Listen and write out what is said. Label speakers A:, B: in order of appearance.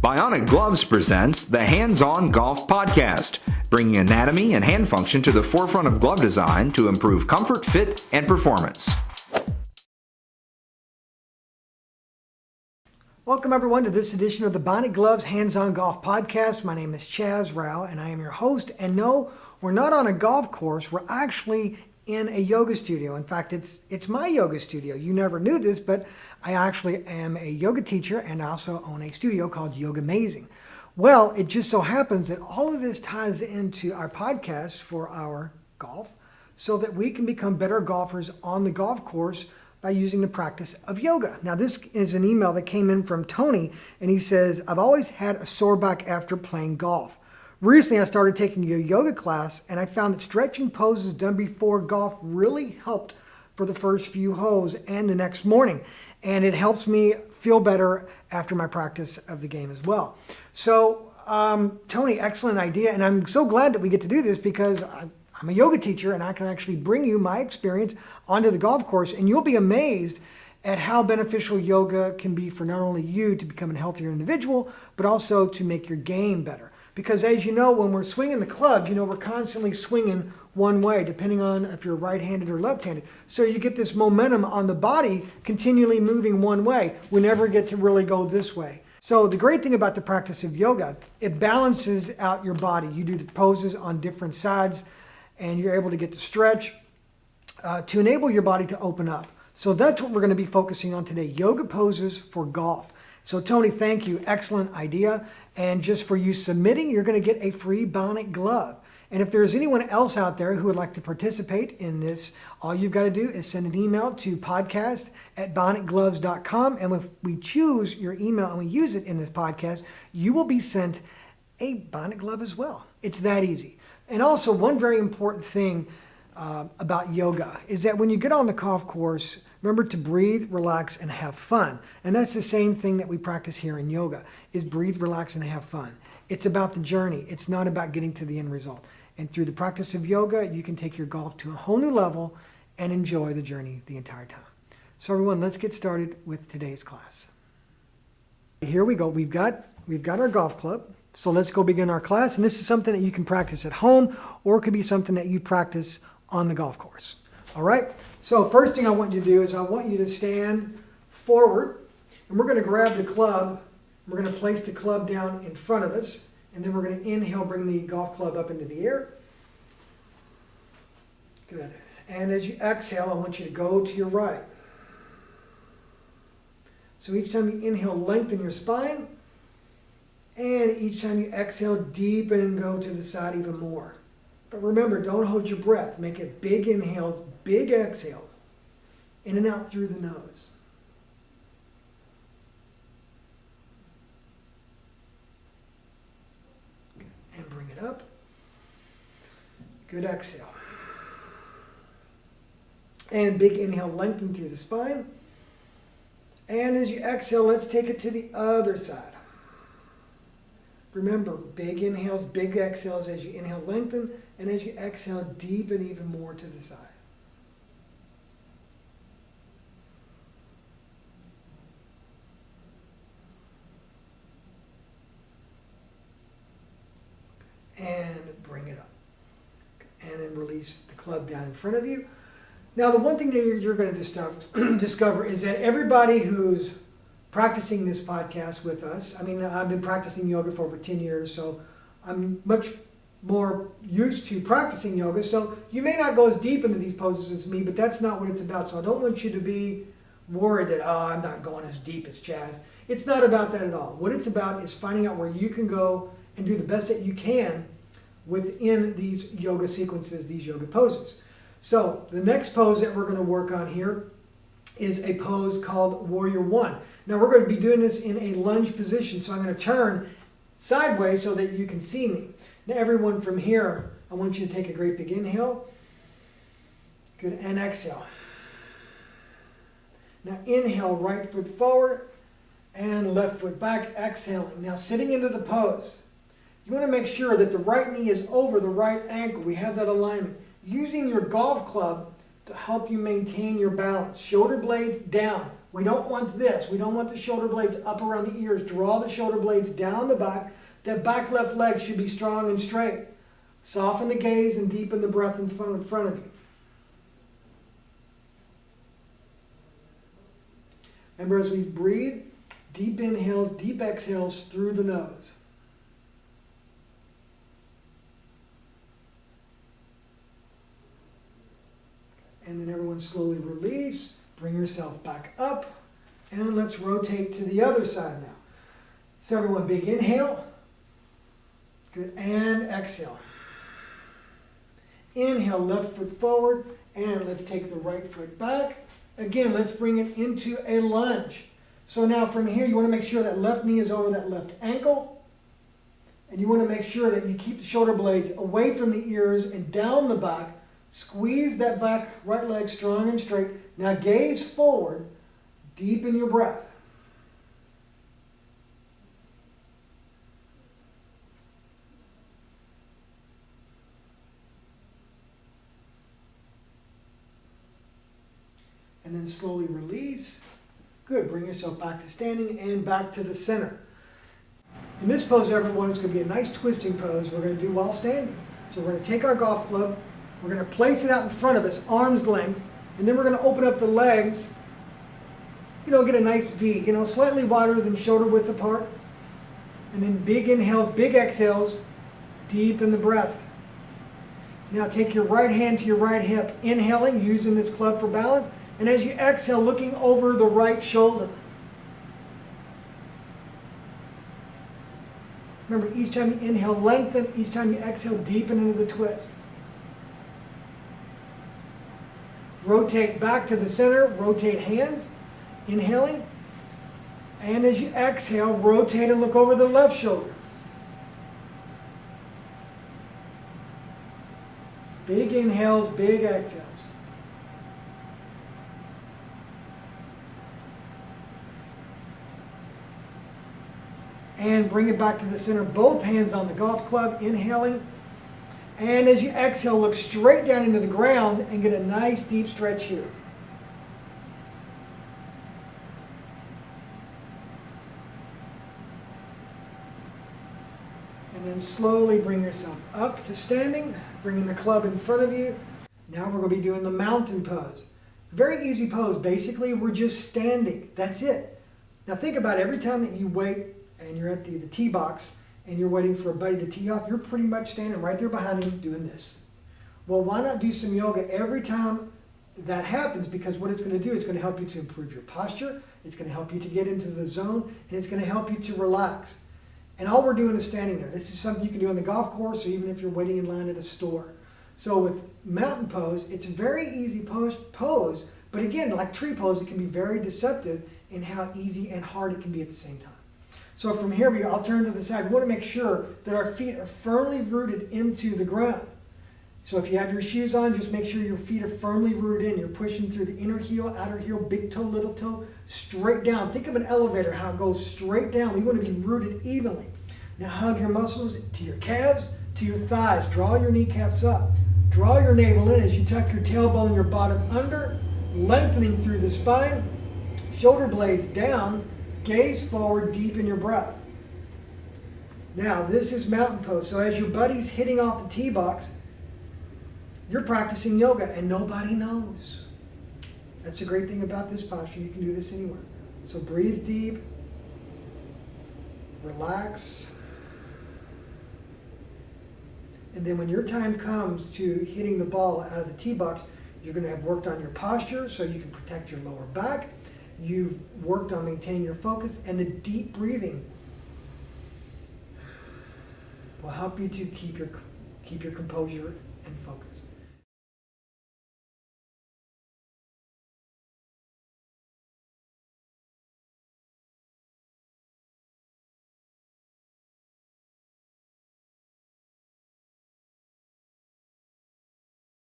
A: Bionic Gloves presents the Hands-On Golf Podcast, bringing anatomy and hand function to the forefront of glove design to improve comfort, fit, and performance.
B: Welcome everyone to this edition of the Bionic Gloves Hands-On Golf Podcast. My name is Chaz Rao and I am your host. And no, we're not on a golf course. We're actually in a yoga studio. In fact, it's my yoga studio. You never knew this, but I actually am a yoga teacher and also own a studio called Yoga Amazing. Well, it just so happens that all of this ties into our podcast for our golf so that we can become better golfers on the golf course by using the practice of yoga. Now, this is an email that came in from Tony, and he says, I've always had a sore back after playing golf. Recently, I started taking a yoga class, and I found that stretching poses done before golf really helped for the first few holes and the next morning. And it helps me feel better after my practice of the game as well. So, Tony, excellent idea. And I'm so glad that we get to do this because I'm a yoga teacher and I can actually bring you my experience onto the golf course. And you'll be amazed at how beneficial yoga can be for not only you to become a healthier individual, but also to make your game better. Because as you know, when we're swinging the clubs, we're constantly swinging one way, depending on if you're right-handed or left-handed. So you get this momentum on the body continually moving one way. We never get to really go this way. So the great thing about the practice of yoga, it balances out your body. You do the poses on different sides, and you're able to get to stretch to enable your body to open up. So that's what we're going to be focusing on today, yoga poses for golf. So Tony, thank you. Excellent idea. And just for you submitting, you're going to get a free Bionic glove. And if there's anyone else out there who would like to participate in this, all you've got to do is send an email to podcast@bionicgloves.com. And if we choose your email and we use it in this podcast, you will be sent a Bionic glove as well. It's that easy. And also, one very important thing about yoga is that when you get on the golf course, remember to breathe, relax, and have fun. And that's the same thing that we practice here in yoga, is breathe, relax, and have fun. It's about the journey. It's not about getting to the end result. And through the practice of yoga, you can take your golf to a whole new level and enjoy the journey the entire time. So everyone, let's get started with today's class. Here we go. We've got our golf club. So let's go begin our class. And this is something that you can practice at home, or it could be something that you practice on the golf course. All right? So first thing I want you to do is I want you to stand forward, and we're going to grab the club. We're going to place the club down in front of us, and then we're going to inhale, bring the golf club up into the air. Good. And as you exhale, I want you to go to your right. So each time you inhale, lengthen your spine, and each time you exhale, deepen and go to the side even more. But remember, don't hold your breath. Make it big inhales, big exhales, in and out through the nose. And bring it up. Good exhale. And big inhale, lengthen through the spine. And as you exhale, let's take it to the other side. Remember, big inhales, big exhales as you inhale, lengthen, and as you exhale, deepen even more to the side. And bring it up. And then release the club down in front of you. Now, the one thing that you're going to discover is that everybody who's practicing this podcast with us, I've been practicing yoga for over 10 years, so I'm much more used to practicing yoga. So you may not go as deep into these poses as me, but that's not what it's about. So I don't want you to be worried that, I'm not going as deep as Chaz. It's not about that at all. What it's about is finding out where you can go and do the best that you can within these yoga sequences, these yoga poses. So the next pose that we're going to work on here is a pose called Warrior One. Now we're going to be doing this in a lunge position, so I'm going to turn sideways so that you can see me. Now everyone from here, I want you to take a great big inhale. Good, and exhale. Now inhale, right foot forward and left foot back, exhaling. Now sitting into the pose, you want to make sure that the right knee is over the right ankle. We have that alignment. Using your golf club to help you maintain your balance. Shoulder blades down, We don't want this. We don't want the shoulder blades up around the ears. Draw the shoulder blades down the back. That back left leg should be strong and straight. Soften the gaze and deepen the breath in front of you. Remember, as we breathe, deep inhales, deep exhales through the nose. And then everyone slowly release. Bring yourself back up. And let's rotate to the other side now. So everyone, big inhale. Good. And exhale. Inhale, left foot forward. And let's take the right foot back. Again, let's bring it into a lunge. So now from here, you want to make sure that left knee is over that left ankle. And you want to make sure that you keep the shoulder blades away from the ears and down the back. Squeeze that back right leg strong and straight. Now gaze forward. Deepen your breath. And then slowly release. Good. Bring yourself back to standing and back to the center. In this pose, everyone, it's going to be a nice twisting pose we're going to do while standing. So we're going to take our golf club. We're going to place it out in front of us, arm's length, and then we're going to open up the legs, get a nice V, slightly wider than shoulder width apart. And then big inhales, big exhales, deepen the breath. Now take your right hand to your right hip, inhaling, using this club for balance, and as you exhale, looking over the right shoulder. Remember, each time you inhale, lengthen, each time you exhale, deepen into the twist. Rotate back to the center, rotate hands, inhaling. And as you exhale, rotate and look over the left shoulder. Big inhales, big exhales. And bring it back to the center, both hands on the golf club, inhaling. And as you exhale, look straight down into the ground and get a nice deep stretch here. And then slowly bring yourself up to standing, bringing the club in front of you. Now we're going to be doing the mountain pose. Very easy pose. Basically, we're just standing. That's it. Now think about it. Every time that you wait and you're at the tee box, and you're waiting for a buddy to tee off, you're pretty much standing right there behind him doing this. Well, why not do some yoga every time that happens? Because what it's going to do, it's going to help you to improve your posture, it's going to help you to get into the zone, and it's going to help you to relax. And all we're doing is standing there. This is something you can do on the golf course, or even if you're waiting in line at a store. So with mountain pose, it's a very easy pose, but again, like tree pose, it can be very deceptive in how easy and hard it can be at the same time. So from here, I'll turn to the side. We want to make sure that our feet are firmly rooted into the ground. So if you have your shoes on, just make sure your feet are firmly rooted in. You're pushing through the inner heel, outer heel, big toe, little toe, straight down. Think of an elevator, how it goes straight down. We want to be rooted evenly. Now hug your muscles to your calves, to your thighs. Draw your kneecaps up. Draw your navel in as you tuck your tailbone, your bottom under, lengthening through the spine. Shoulder blades down. Gaze forward, deepen your breath. Now, this is mountain pose. So as your buddy's hitting off the tee box, you're practicing yoga and nobody knows. That's the great thing about this posture. You can do this anywhere. So breathe deep. Relax. And then when your time comes to hitting the ball out of the tee box, you're going to have worked on your posture so you can protect your lower back. You've worked on maintaining your focus, and the deep breathing will help you to keep your composure and focus.